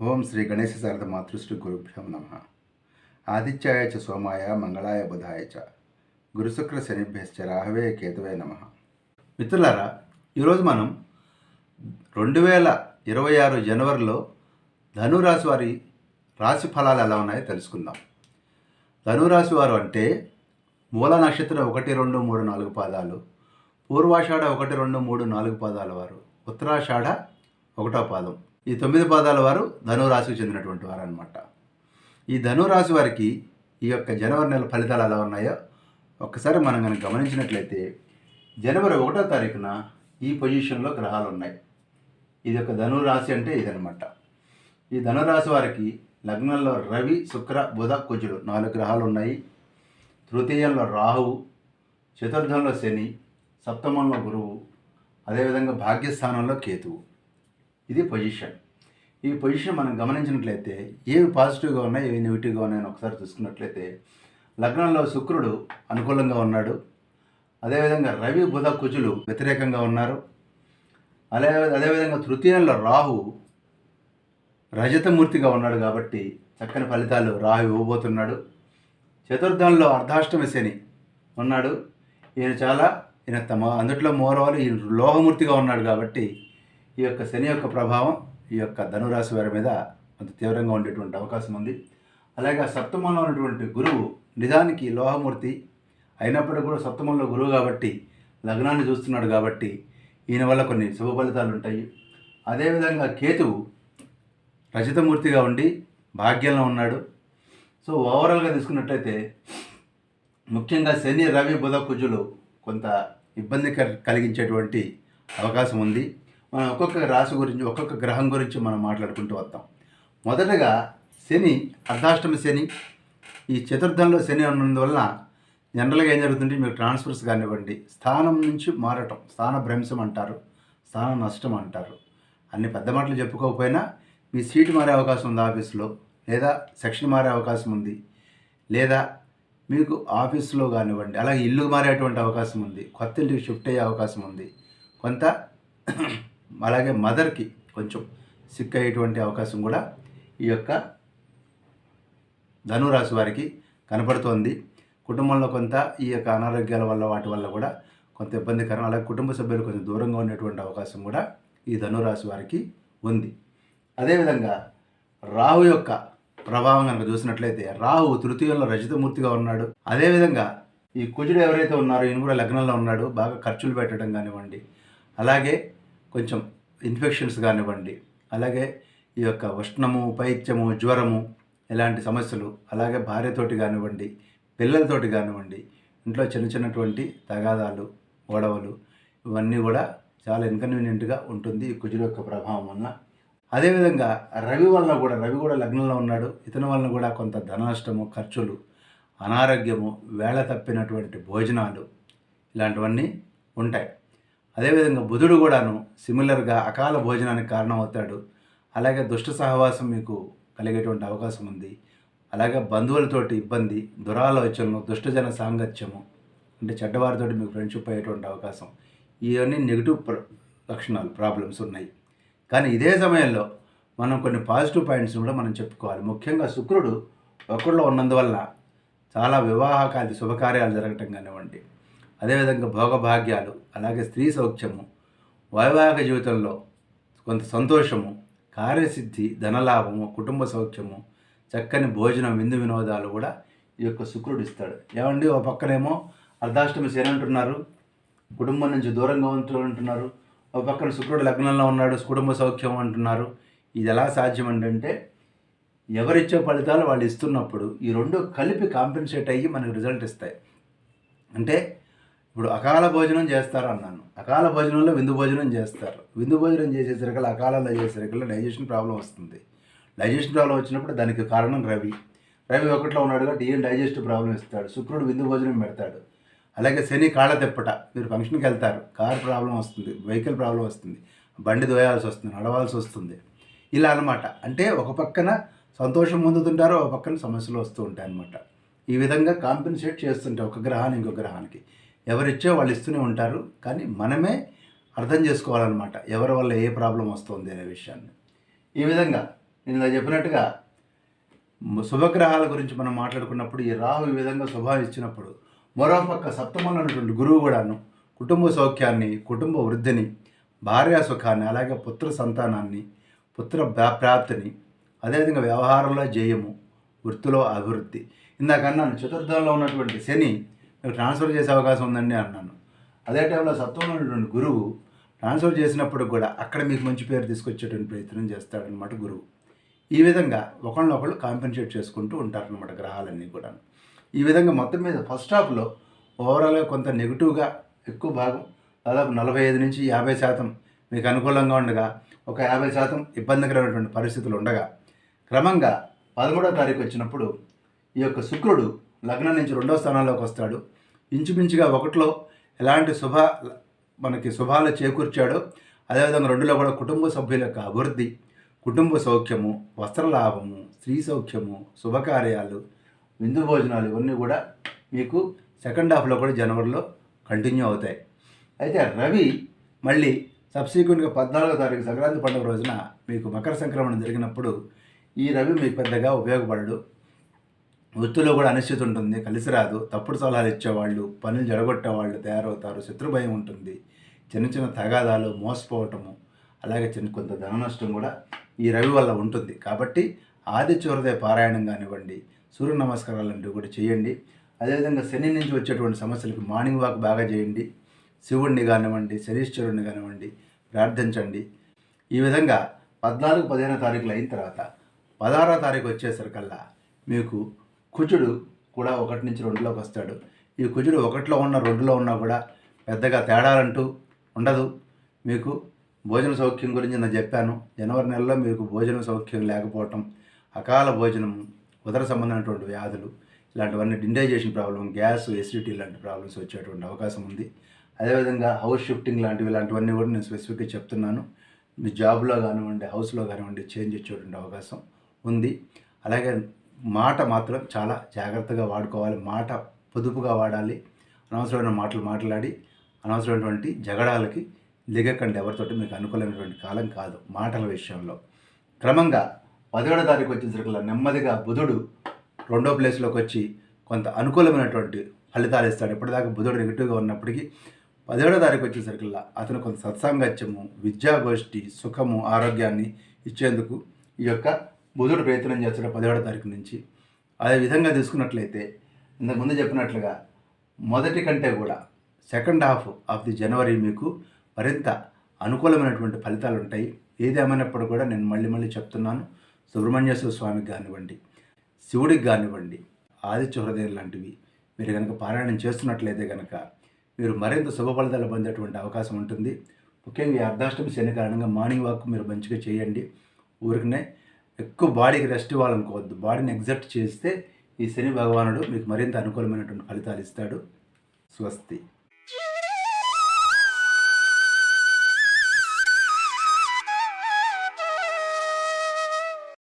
ఓం శ్రీ గణేశ శారద మాతృశ్రీ గురుభ్యం నమ. ఆదిత్యాయ చ సోమాయ మంగళాయ బుధాయ చ గురుశుక్ర శనిభ్యశ్చ రాహవే కేతువే నమ. మిత్రులారా, ఈరోజు మనం 2026 జనవరిలో ధనురాశి వారి రాశి ఫలాలు ఎలా ఉన్నాయో తెలుసుకుందాం. ధనురాశి వారు అంటే మూల నక్షత్రం 1, 2, 3, 4 పాదాలు, పూర్వాషాఢ 1, 2, 3, 4 పాదాల వారు, ఉత్తరాషాఢ 1వ పాదం, ఈ 9 పాదాల వారు ధనురాశికి చెందినటువంటి వారు అనమాట. ఈ ధనురాశి వారికి ఈ యొక్క జనవరి నెల ఫలితాలు ఎలా ఉన్నాయో ఒక్కసారి మనం కనుక గమనించినట్లయితే, జనవరి 1వ తారీఖున ఈ పొజిషన్లో గ్రహాలు ఉన్నాయి. ఇది ఒక ధనురాశి అంటే ఇదనమాట. ఈ ధనురాశి వారికి లగ్నంలో రవి, శుక్ర, బుధ, కుజులు 4 గ్రహాలు ఉన్నాయి. తృతీయంలో రాహువు, చతుర్థంలో శని, సప్తమంలో గురువు, అదేవిధంగా భాగ్యస్థానంలో కేతువు. ఇది పొజిషన్. ఈ పొజిషన్ మనం గమనించినట్లయితే ఏవి పాజిటివ్గా ఉన్నాయి, ఏవి నెగిటివ్గా ఉన్నాయని ఒకసారి చూసుకున్నట్లయితే, లగ్నంలో శుక్రుడు అనుకూలంగా ఉన్నాడు. అదేవిధంగా రవి, బుధ, కుజులు వ్యతిరేకంగా ఉన్నారు. అదేవిధంగా తృతీయంలో రాహు రజతమూర్తిగా ఉన్నాడు కాబట్టి చక్కని ఫలితాలు రాహు ఇవ్వబోతున్నాడు. చతుర్థంలో అర్ధాష్టమి శని ఉన్నాడు. ఈయన అందుట్లో మోరవాళ్ళు ఈయన లోహమూర్తిగా ఉన్నాడు కాబట్టి ఈ యొక్క శని యొక్క ప్రభావం ఈ యొక్క ధనురాశి వారి మీద కొంత తీవ్రంగా ఉండేటువంటి అవకాశం ఉంది. అలాగే సప్తమంలో ఉన్నటువంటి గురువు నిజానికి లోహమూర్తి అయినప్పటికీ కూడా సప్తమంలో గురువు కాబట్టి లగ్నాన్ని చూస్తున్నాడు కాబట్టి ఈయన వల్ల కొన్ని శుభ ఫలితాలు ఉంటాయి. అదేవిధంగా కేతువు రజతమూర్తిగా ఉండి భాగ్యంలో ఉన్నాడు. సో ఓవరాల్గా తీసుకున్నట్లయితే ముఖ్యంగా శని, రవి, బుధ, కుజులు కొంత ఇబ్బంది కలిగించేటువంటి అవకాశం ఉంది. మనం ఒక్కొక్క రాశి గురించి, ఒక్కొక్క గ్రహం గురించి మనం మాట్లాడుకుంటూ వద్దాం. మొదటగా శని, అర్ధాష్టమి శని, ఈ చతుర్థంలో శని ఉన్నందువలన జనరల్గా ఏం జరుగుతుంటే మీకు ట్రాన్స్ఫర్స్ కానివ్వండి, స్థానం నుంచి మారటం, స్థాన భ్రంశం అంటారు, స్థాన నష్టం అంటారు. అన్ని పెద్ద మాటలు చెప్పుకోకపోయినా మీ సీటు మారే అవకాశం ఉంది ఆఫీస్లో, లేదా సెక్షన్ మారే అవకాశం ఉంది, లేదా మీకు ఆఫీస్లో కానివ్వండి, అలాగే ఇల్లు మారేటువంటి అవకాశం ఉంది, కొత్త ఇంటికి షిఫ్ట్ అయ్యే అవకాశం ఉంది, కొంత అలాగే మదర్కి కొంచెం సిక్ అయ్యేటువంటి అవకాశం కూడా ఈ యొక్క ధనురాశి వారికి కనపడుతోంది. కుటుంబంలో కొంత ఈ యొక్క అనారోగ్యాల వల్ల వాటి వల్ల కూడా కొంత ఇబ్బందికరం, అలాగే కుటుంబ సభ్యులు కొంచెం దూరంగా ఉండేటువంటి అవకాశం కూడా ఈ ధనురాశి వారికి ఉంది. అదేవిధంగా రాహు యొక్క ప్రభావం కనుక చూసినట్లయితే, రాహు తృతీయంలో రజతమూర్తిగా ఉన్నాడు. అదేవిధంగా ఈ కుజుడు ఎవరైతే ఉన్నారో ఈయన కూడా లగ్నంలో ఉన్నాడు. బాగా ఖర్చులు పెట్టడం కానివ్వండి, అలాగే కొంచెం ఇన్ఫెక్షన్స్ కానివ్వండి, అలాగే ఈ యొక్క ఉష్ణము, పైత్యము, జ్వరము ఇలాంటి సమస్యలు, అలాగే భార్యతోటి కానివ్వండి, పిల్లలతోటి కానివ్వండి, ఇంట్లో చిన్నటువంటి తగాదాలు, గొడవలు ఇవన్నీ కూడా చాలా ఇన్కన్వీనియంట్గా ఉంటుంది ఈ కుజుడు యొక్క ప్రభావం వలన. అదేవిధంగా రవి కూడా లగ్నంలో ఉన్నాడు. ఇతని వలన కూడా కొంత ధన నష్టము, ఖర్చులు, అనారోగ్యము, వేళ తప్పినటువంటి భోజనాలు ఇలాంటివన్నీ ఉంటాయి. అదేవిధంగా బుధుడు కూడాను సిమిలర్గా అకాల భోజనానికి కారణమవుతాడు. అలాగే దుష్ట సహవాసం మీకు కలిగేటువంటి అవకాశం ఉంది. అలాగే బంధువులతోటి ఇబ్బంది, దురాలోచనలు, దుష్టజన సాంగత్యము, అంటే చెడ్డవారితోటి మీకు ఫ్రెండ్షిప్ అయ్యేటువంటి అవకాశం, ఇవన్నీ నెగిటివ్ లక్షణాలు, ప్రాబ్లమ్స్ ఉన్నాయి. కానీ ఇదే సమయంలో మనం కొన్ని పాజిటివ్ పాయింట్స్ కూడా మనం చెప్పుకోవాలి. ముఖ్యంగా శుక్రుడు ఒకరిలో ఉన్నందువల్ల చాలా వివాహకాది శుభకార్యాలు జరగటం కానివ్వండి, అదేవిధంగా భోగభాగ్యాలు, అలాగే స్త్రీ సౌఖ్యము, వైవాహిక జీవితంలో కొంత సంతోషము, కార్యసిద్ధి, ధనలాభము, కుటుంబ సౌఖ్యము, చక్కని భోజనం, విందు వినోదాలు కూడా ఈ యొక్క శుక్రుడు ఇస్తాడు. ఏమండి, ఓ పక్కనేమో అర్ధాష్టమి శని అంటున్నారు, కుటుంబం నుంచి దూరంగా ఉంటున్నారు, ఓ పక్కన శుక్రుడు లగ్నంలో ఉన్నాడు, కుటుంబ సౌఖ్యం అంటున్నారు. ఇది ఎలా సాధ్యం అంటే ఎవరిచ్చే ఫలితాలు వాళ్ళు ఇస్తున్నప్పుడు ఈ రెండు కలిపి కాంపెన్సేట్ అయ్యి మనకు రిజల్ట్ ఇస్తాయి. అంటే ఇప్పుడు అకాల భోజనం చేస్తారు అన్నాను, అకాల భోజనంలో విందు భోజనం చేస్తారు. విందు భోజనం చేసేసరికి అకాలంలో చేసేసరికి డైజెషన్ ప్రాబ్లం వస్తుంది. డైజెషన్ ప్రాబ్లం వచ్చినప్పుడు దానికి కారణం రవి 1లో ఉన్నాడు కాబట్టి ఏం డైజెస్టివ్ ప్రాబ్లం ఇస్తాడు. శుక్రుడు విందు భోజనం పెడతాడు. అలాగే శని కాళ్ళ తెప్పట, మీరు ఫంక్షన్కి వెళ్తారు, కార్ ప్రాబ్లం వస్తుంది, వెహికల్ ప్రాబ్లం వస్తుంది, బండి దోయాల్సి వస్తుంది, నడవాల్సి వస్తుంది, ఇలా అనమాట. అంటే ఒక పక్కన సంతోషం పొందుతుంటారు, ఒక పక్కన సమస్యలు వస్తూ ఉంటాయి అన్నమాట. ఈ విధంగా కాంపెన్సేట్ చేస్తుంటాయి ఒక గ్రహాన్ని ఇంకో గ్రహానికి. ఎవరిచ్చో వాళ్ళు ఇస్తూనే ఉంటారు, కానీ మనమే అర్థం చేసుకోవాలన్నమాట ఎవరి వల్ల ఏ ప్రాబ్లం వస్తుంది అనే విషయాన్ని. ఈ విధంగా నేను చెప్పినట్టుగా శుభగ్రహాల గురించి మనం మాట్లాడుకున్నప్పుడు ఈ రాహు ఈ విధంగా శుభాలు ఇచ్చినప్పుడు మరోపక్క సప్తమంలో ఉన్నటువంటి గురువు కూడాను కుటుంబ సౌఖ్యాన్ని, కుటుంబ వృద్ధిని, భార్యా సుఖాన్ని, అలాగే పుత్ర సంతానాన్ని, పుత్ర ప్రాప్తిని, అదేవిధంగా వ్యవహారంలో జయము, వృత్తిలో అభివృద్ధి. ఇందాకన్నాను చతుర్థంలో ఉన్నటువంటి శని మీకు ట్రాన్స్ఫర్ చేసే అవకాశం ఉందండి అన్నాను. అదే టైంలో సప్తమంలో ఉన్నటువంటి గురువు ట్రాన్స్ఫర్ చేసినప్పుడు కూడా అక్కడ మీకు మంచి పేరు తీసుకొచ్చేటువంటి ప్రయత్నం చేస్తాడనమాట గురువు. ఈ విధంగా ఒకళ్ళనొకళ్ళు కాంపెన్సేట్ చేసుకుంటూ ఉంటారనమాట గ్రహాలన్నీ కూడా. ఈ విధంగా మొత్తం మీద ఫస్ట్ హాఫ్లో ఓవరాల్గా కొంత నెగిటివ్గా ఎక్కువ భాగం దాదాపు 45 నుంచి 50% మీకు అనుకూలంగా ఉండగా ఒక 50% ఇబ్బందికరమైనటువంటి పరిస్థితులు ఉండగా క్రమంగా 13వ తారీఖు వచ్చినప్పుడు ఈ యొక్క శుక్రుడు లగ్నం నుంచి 2వ స్థానంలోకి వస్తాడు. ఇంచుమించుగా 1లో ఎలాంటి మనకి శుభాలు చేకూర్చాడో అదేవిధంగా 2లో కూడా కుటుంబ సభ్యుల యొక్క అభివృద్ధి, కుటుంబ సౌఖ్యము, వస్త్రలాభము, స్త్రీ సౌఖ్యము, శుభకార్యాలు, విందు భోజనాలు ఇవన్నీ కూడా మీకు సెకండ్ హాఫ్లో కూడా జనవరిలో కంటిన్యూ అవుతాయి. అయితే రవి మళ్ళీ సబ్సిక్వెంట్గా 14వ తారీఖు సంక్రాంతి పండుగ రోజున మీకు మకర సంక్రమణ జరిగినప్పుడు ఈ రవి మీకు పెద్దగా ఉపయోగపడడు. వృత్తిలో కూడా అనిశ్చితి ఉంటుంది, కలిసి రాదు, తప్పుడు సలహాలు ఇచ్చేవాళ్ళు, పనులు జడగొట్టేవాళ్ళు తయారవుతారు, శత్రుభయం ఉంటుంది, చిన్న చిన్న తగాదాలు, మోసపోవటము, అలాగే కొంత ధన నష్టం కూడా ఈ రవి వల్ల ఉంటుంది. కాబట్టి ఆదిత్య హృదయ పారాయణం కానివ్వండి, సూర్య నమస్కారాలు లాంటివి కూడా చేయండి. అదేవిధంగా శని నుంచి వచ్చేటువంటి సమస్యలకు మార్నింగ్ వాక్ బాగా చేయండి. శివుడిని కానివ్వండి, శనీశ్వరుడిని కానివ్వండి ప్రార్థించండి. ఈ విధంగా 14, 15వ తారీఖులు అయిన తర్వాత 16వ తారీఖు వచ్చేసరికల్లా మీకు కుజుడు కూడా 1 నుంచి 2లోకి వస్తాడు. ఈ కుజుడు 1లో ఉన్న 2లో ఉన్నా కూడా పెద్దగా తేడాలంటూ ఉండదు. మీకు భోజన సౌఖ్యం గురించి నేను చెప్పాను. జనవరి నెలలో మీకు భోజన సౌఖ్యం లేకపోవటం, అకాల భోజనం, ఉదర సంబంధమైనటువంటి వ్యాధులు, ఇలాంటివన్నీ ఇండైజేషన్ ప్రాబ్లం, గ్యాస్, ఎసిడిటీ లాంటి ప్రాబ్లమ్స్ వచ్చేటువంటి అవకాశం ఉంది. అదేవిధంగా హౌస్ షిఫ్టింగ్ ఇలాంటివన్నీ కూడా నేను స్పెసిఫిక్గా చెప్తున్నాను. మీ జాబ్లో కానివ్వండి, హౌస్లో కానివ్వండి చేంజ్ వచ్చేటువంటి అవకాశం ఉంది. అలాగే మాట మాత్రం చాలా జాగ్రత్తగా వాడుకోవాలి. మాట పొదుపుగా వాడాలి. అనవసరమైన మాటలు మాట్లాడి అనవసరమైనటువంటి జగడాలకి దిగకండి. ఎవరితోటి మీకు అనుకూలమైనటువంటి కాలం కాదు మాటల విషయంలో. క్రమంగా 17వ తారీఖు వచ్చేసరికి నెమ్మదిగా బుధుడు 2వ ప్లేస్లోకి వచ్చి కొంత అనుకూలమైనటువంటి ఫలితాలు ఇస్తాడు. ఇప్పటిదాకా బుధుడు నెగిటివ్గా ఉన్నప్పటికీ 17వ తారీఖు వచ్చేసరికల్లా అతను కొంత సత్సాంగత్యము, విద్యాగోష్ఠి, సుఖము, ఆరోగ్యాన్ని ఇచ్చేందుకు ఈ యొక్క బుధుడు ప్రయత్నం చేస్తాడు 17వ తారీఖు నుంచి. అదే విధంగా తీసుకున్నట్లయితే ఇంతకుముందు చెప్పినట్లుగా మొదటి కంటే కూడా సెకండ్ హాఫ్ ఆఫ్ ది జనవరి మీకు మరింత అనుకూలమైనటువంటి ఫలితాలు ఉంటాయి. ఏదేమైనప్పుడు కూడా నేను మళ్ళీ చెప్తున్నాను, సుబ్రహ్మణ్యేశ్వర స్వామికి కానివ్వండి, శివుడికి కానివ్వండి, ఆదిత్య హృదయం లాంటివి మీరు కనుక పారాయణం చేస్తున్నట్లయితే కనుక మీరు మరింత శుభ ఫలితాలు పొందేటువంటి అవకాశం ఉంటుంది. ముఖ్యంగా ఈ అర్ధాష్టమి శని కారణంగా మార్నింగ్ వాక్ మీరు మంచిగా చేయండి. ఊరికనే ఎక్కువ బాడీకి రెస్ట్ ఇవ్వాలనుకోవద్దు. బాడీని ఎగ్జర్ట్ చేస్తే ఈ శని భగవానుడు మీకు మరింత అనుకూలమైనటువంటి ఫలితాలు ఇస్తాడు. స్వస్తి.